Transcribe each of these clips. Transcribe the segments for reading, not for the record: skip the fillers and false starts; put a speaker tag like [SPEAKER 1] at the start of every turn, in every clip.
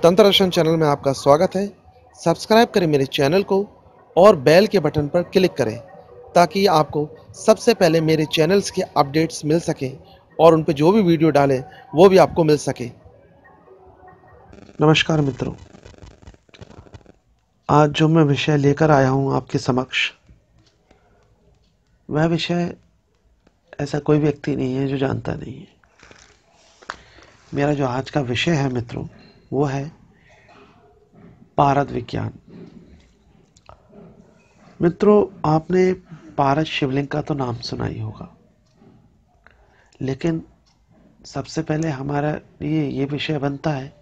[SPEAKER 1] तंत्र दर्शन चैनल में आपका स्वागत है। सब्सक्राइब करें मेरे चैनल को और बेल के बटन पर क्लिक करें ताकि आपको सबसे पहले मेरे चैनल्स के अपडेट्स मिल सकें और उन पे जो भी वीडियो डालें वो भी आपको मिल सके। नमस्कार मित्रों, आज जो मैं विषय लेकर आया हूँ आपके समक्ष, वह विषय ऐसा कोई व्यक्ति नहीं है जो जानता नहीं है। मेरा जो आज का विषय है मित्रों, वो है पारद विज्ञान। मित्रों, आपने पारद शिवलिंग का तो नाम सुना ही होगा, लेकिन सबसे पहले हमारा ये विषय बनता है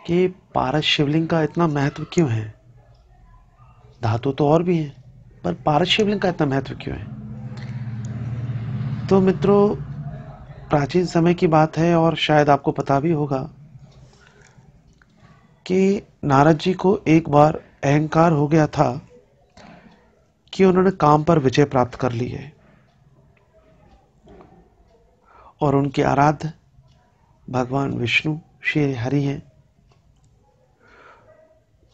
[SPEAKER 1] कि पारद शिवलिंग का इतना महत्व क्यों है। धातु तो और भी हैं, पर पारद शिवलिंग का इतना महत्व क्यों है। तो मित्रों, प्राचीन समय की बात है और शायद आपको पता भी होगा कि नारद जी को एक बार अहंकार हो गया था कि उन्होंने काम पर विजय प्राप्त कर ली है और उनके आराध्य भगवान विष्णु श्री हरि हैं।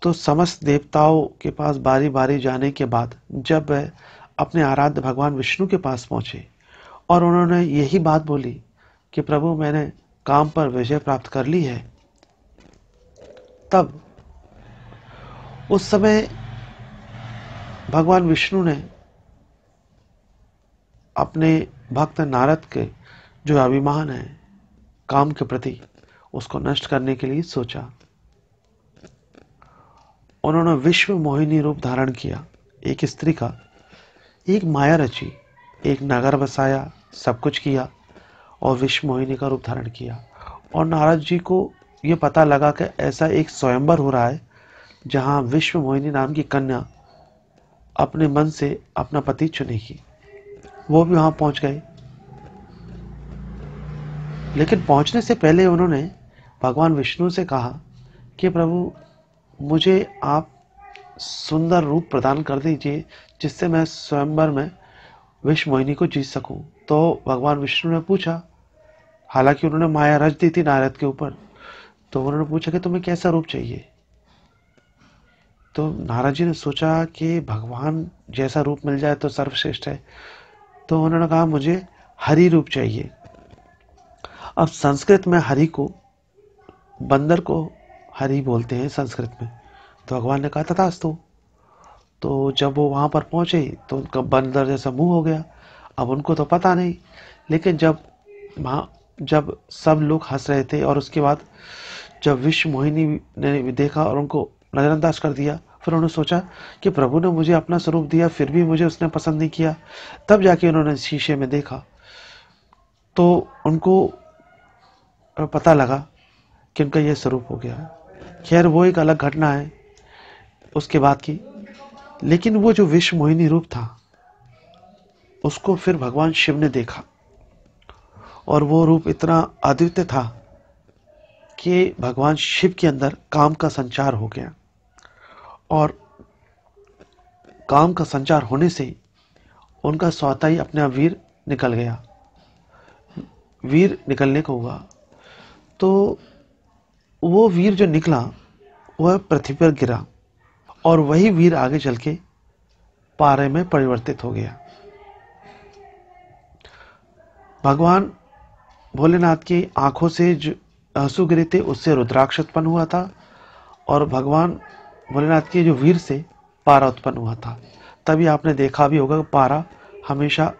[SPEAKER 1] तो समस्त देवताओं के पास बारी बारी जाने के बाद जब वह अपने आराध्य भगवान विष्णु के पास पहुंचे और उन्होंने यही बात बोली कि प्रभु, मैंने काम पर विजय प्राप्त कर ली है, तब उस समय भगवान विष्णु ने अपने भक्त नारद के जो अभिमान है काम के प्रति, उसको नष्ट करने के लिए सोचा। उन्होंने विश्व मोहिनी रूप धारण किया, एक स्त्री का, एक माया रची, एक नगर बसाया, सब कुछ किया और विश्व मोहिनी का रूप धारण किया। और नारद जी को यह पता लगा कि ऐसा एक स्वयंवर हो रहा है जहां विश्व मोहिनी नाम की कन्या अपने मन से अपना पति चुनेगी। वो भी वहां पहुंच गए, लेकिन पहुंचने से पहले उन्होंने भगवान विष्णु से कहा कि प्रभु, मुझे आप सुंदर रूप प्रदान कर दीजिए जिससे मैं स्वयंवर में विश्व मोहिनी को जीत सकूं। तो भगवान विष्णु ने पूछा, हालांकि उन्होंने माया रच दी थी नारद के ऊपर, तो उन्होंने पूछा कि तुम्हें कैसा रूप चाहिए। तो नारद जी ने सोचा कि भगवान जैसा रूप मिल जाए तो सर्वश्रेष्ठ है। तो उन्होंने कहा, मुझे हरि रूप चाहिए। अब संस्कृत में हरि को, बंदर को हरि बोलते हैं संस्कृत में। तो भगवान ने कहा तथास्तु। तो जब वो वहां पर पहुंचे तो उनका बंदर जैसा मुंह हो गया। अब उनको तो पता नहीं, लेकिन जब सब लोग हंस रहे थे और उसके बाद जब विश्व मोहिनी ने देखा और उनको नजरअंदाज कर दिया, फिर उन्होंने सोचा कि प्रभु ने मुझे अपना स्वरूप दिया, फिर भी मुझे उसने पसंद नहीं किया। तब जाके उन्होंने शीशे में देखा तो उनको पता लगा कि उनका यह स्वरूप हो गया। खैर, वो एक अलग घटना है उसके बाद की। लेकिन वो जो विश्व मोहिनी रूप था, उसको फिर भगवान शिव ने देखा और वो रूप इतना अद्वितीय था कि भगवान शिव के अंदर काम का संचार हो गया। और काम का संचार होने से उनका स्वतः ही अपना वीर निकल गया। वीर निकलने को हुआ तो वो वीर जो निकला वह पृथ्वी पर गिरा और वही वीर आगे चल के पारे में परिवर्तित हो गया। भगवान भोलेनाथ की आंखों से जो आंसू गिरे थे उससे रुद्राक्ष उत्पन्न हुआ था और भगवान भोलेनाथ के जो वीर से पारा उत्पन्न हुआ था। तभी आपने देखा भी होगा कि पारा हमेशा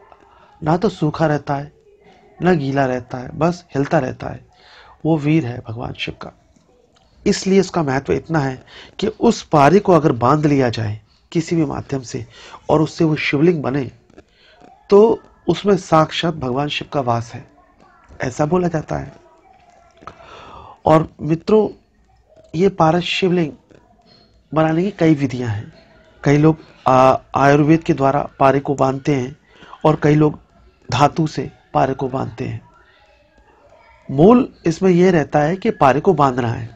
[SPEAKER 1] ना तो सूखा रहता है ना गीला रहता है, बस हिलता रहता है। वो वीर है भगवान शिव का। इसलिए इसका महत्व इतना है कि उस पारे को अगर बांध लिया जाए किसी भी माध्यम से और उससे वो शिवलिंग बने तो उसमें साक्षात भगवान शिव का वास है, ऐसा बोला जाता है। और मित्रों, ये पारद शिवलिंग बनाने की कई विधियां हैं। कई लोग आयुर्वेद के द्वारा पारे को बांधते हैं और कई लोग धातु से पारे को बांधते हैं। मूल इसमें यह रहता है कि पारे को बांधना है,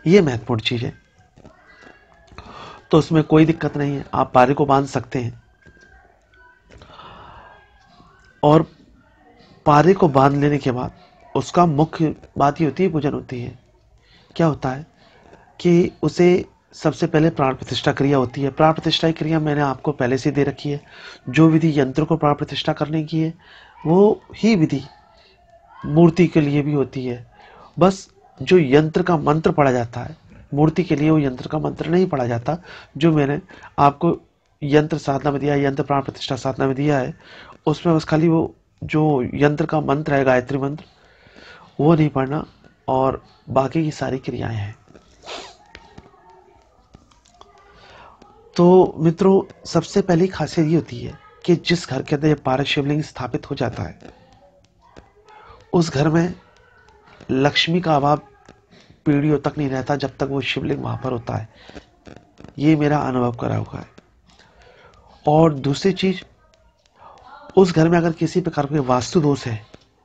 [SPEAKER 1] यह महत्वपूर्ण चीज है। तो उसमें कोई दिक्कत नहीं है, आप पारे को बांध सकते हैं। और पारे को बांध लेने के बाद उसका मुख्य बात ये होती है, पूजन होती है। क्या होता है, कि उसे सबसे पहले प्राण प्रतिष्ठा क्रिया होती है। प्राण प्रतिष्ठा की क्रिया मैंने आपको पहले से दे रखी है। जो विधि यंत्र को प्राण प्रतिष्ठा करने की है वो ही विधि मूर्ति के लिए भी होती है। बस जो यंत्र का मंत्र पढ़ा जाता है, मूर्ति के लिए वो यंत्र का मंत्र नहीं पढ़ा जाता जो मैंने आपको यंत्र साधना में दिया है, यंत्र प्राण प्रतिष्ठा साधना में दिया है। उसमें बस खाली वो जो यंत्र का मंत्र है, गायत्री मंत्र, वो नहीं पढ़ना और बाकी की सारी क्रियाएं हैं। तो मित्रों, सबसे पहली खासियत ये होती है कि जिस घर के अंदर ये पारस शिवलिंग स्थापित हो जाता है उस घर में लक्ष्मी का अभाव पीढ़ियों तक नहीं रहता जब तक वो शिवलिंग वहां पर होता है। ये मेरा अनुभव करा हुआ है। और दूसरी चीज, उस घर में अगर किसी प्रकार के वास्तु दोष है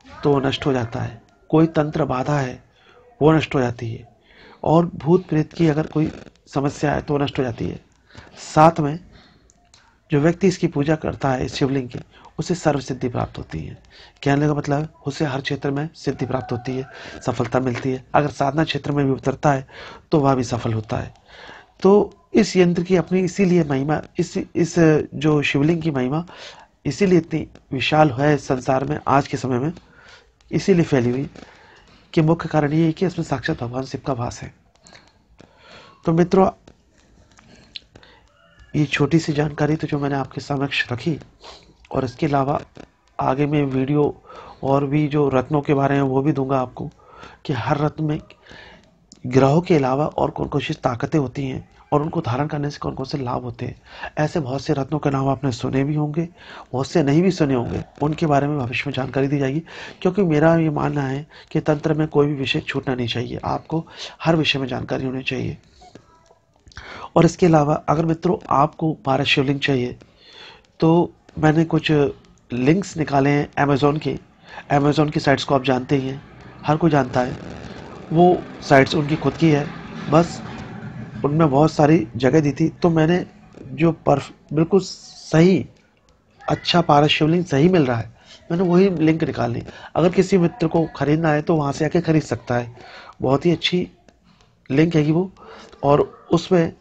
[SPEAKER 1] तो वो नष्ट हो जाता है। कोई तंत्र बाधा है वो नष्ट हो जाती है। और भूत प्रेत की अगर कोई समस्या है तो वो नष्ट हो जाती है। साथ में जो व्यक्ति इसकी पूजा करता है, इस शिवलिंग की, उसे सर्व सिद्धि प्राप्त होती है। कहने का मतलब है उसे हर क्षेत्र में सिद्धि प्राप्त होती है, सफलता मिलती है। अगर साधना क्षेत्र में भी उतरता है तो वह भी सफल होता है। तो इस यंत्र की अपनी इसीलिए महिमा, इस जो शिवलिंग की महिमा इसीलिए इतनी विशाल है संसार में आज के समय में, इसीलिए फैली हुई कि मुख्य कारण ये है कि इसमें साक्षात भगवान शिव का वास है। तो मित्रों, ये छोटी सी जानकारी तो जो मैंने आपके समक्ष रखी, और इसके अलावा आगे में वीडियो और भी जो रत्नों के बारे में वो भी दूंगा आपको कि हर रत्न में ग्रहों के अलावा और कौन कौन सी ताकतें होती हैं और उनको धारण करने से कौन कौन से लाभ होते हैं। ऐसे बहुत से रत्नों के नाम आपने सुने भी होंगे, बहुत से नहीं भी सुने होंगे, उनके बारे में भविष्य में जानकारी दी जाएगी। क्योंकि मेरा ये मानना है कि तंत्र में कोई भी विषय छूटना नहीं चाहिए, आपको हर विषय में जानकारी होनी चाहिए। और इसके अलावा अगर मित्रों आपको पारस शिवलिंग चाहिए तो मैंने कुछ लिंक्स निकाले हैं अमेज़ॉन की साइट्स को आप जानते ही हैं, हर कोई जानता है। वो साइट्स उनकी खुद की है, बस उनमें बहुत सारी जगह दी थी। तो मैंने जो बिल्कुल सही अच्छा पारस शिवलिंग सही मिल रहा है, मैंने वही लिंक निकालनी। अगर किसी मित्र को खरीदना है तो वहाँ से आके खरीद सकता है। बहुत ही अच्छी लिंक है वो, और उसमें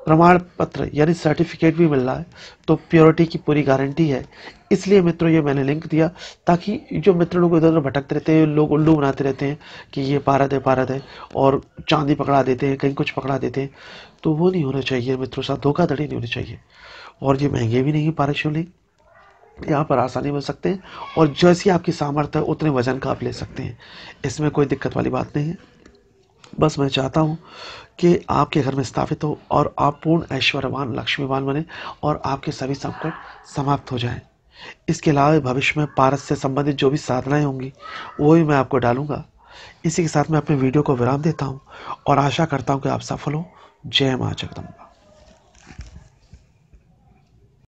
[SPEAKER 1] प्रमाण पत्र यानी सर्टिफिकेट भी मिल रहा है। तो प्योरिटी की पूरी गारंटी है। इसलिए मित्रों ये मैंने लिंक दिया ताकि जो मित्र लोग इधर उधर भटकते रहते हैं, लोग उल्लू बनाते रहते हैं कि ये पारद है और चांदी पकड़ा देते हैं, कहीं कुछ पकड़ा देते हैं, तो वो नहीं होना चाहिए मित्रों, साथ धोखाधड़ी नहीं होनी चाहिए। और ये महंगे भी नहीं है पारस शिवलिंग, यहाँ पर आसानी मिल सकते हैं और जैसी आपकी सामर्थ्य है उतने वजन का आप ले सकते हैं। इसमें कोई दिक्कत वाली बात नहीं है। बस मैं चाहता हूँ कि आपके घर में स्थापित हो और आप पूर्ण ऐश्वर्यवान लक्ष्मीवान बने और आपके सभी संकट समाप्त हो जाएं। इसके अलावा भविष्य में पारस से संबंधित जो भी साधनाएं होंगी वो भी मैं आपको डालूंगा। इसी के साथ मैं अपने वीडियो को विराम देता हूँ और आशा करता हूँ कि आप सफल हो। जय माँ जगदम्बा।